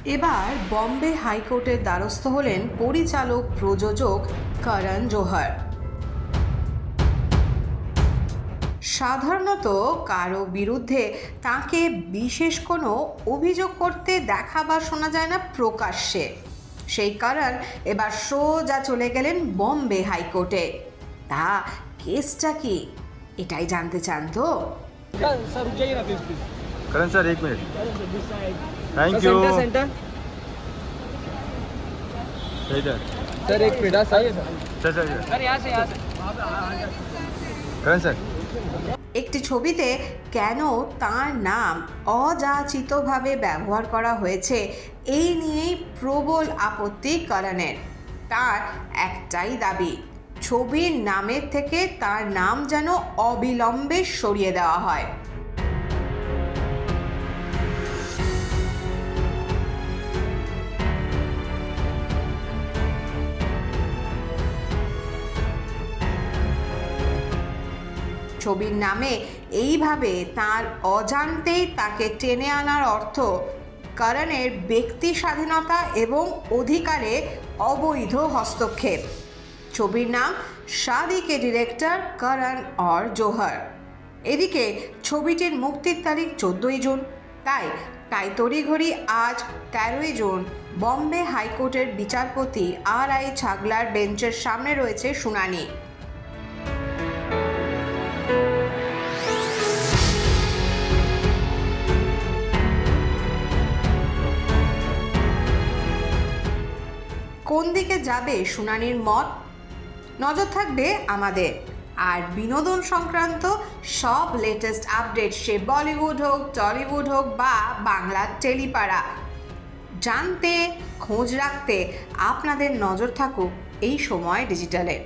এবার বম্বে হাইকোর্টের দ্বারস্থ হলেন পরিচালক প্রযোজক করণ জোহর। সাধারণত কারো বিরুদ্ধে তাকে বিশেষ কোনো অভিযোগ করতে দেখা বা শোনা যায় না প্রকাশ্যে। সেই করণ এবার সোজা চলে গেলেন বম্বে হাইকোর্টে। তা কেসটা কি এটাই জানতে চান তো? करण सर एक minute, thank you centre sir एक मिनट सर सर सर यहाँ से करण सर একটি ছবিতে কেন তার নাম অযাচিতভাবে ব্যবহার করা হয়েছে এই নিয়েই প্রবল আপত্তি করণের। তার একটাই দাবি, ছবির নামের থেকে তার নাম যেন অবিলম্বে সরিয়ে দেওয়া হয়। ছবির নামে এইভাবে তার অজান্তেই তাকে টেনে আনার অর্থ করণের ব্যক্তি স্বাধীনতা এবং অধিকারে অবৈধ হস্তক্ষেপ। ছবির নাম শাদি কে ডিরেক্টর করণ और জোহর। এদিকে ছবিটির মুক্তির তারিখ 14ই জুন। তাই তড়িঘড়ি আজ 13ই জুন বম্বে হাইকোর্টের বিচারপতি আর.আই. ছাগলার বেঞ্চের সামনে রয়েছে শুনানি। কোন দিকে যাবে শুনানির মত, নজর থাকবে আমাদের। আর বিনোদন সংক্রান্ত সব লেটেস্ট আপডেট, সে বলিউড হোক, টলিউড হোক বা বাংলা টেলিপাড়া, জানতে খোঁজ রাখতে আপনাদের নজর থাকুক এই সময় ডিজিটালে।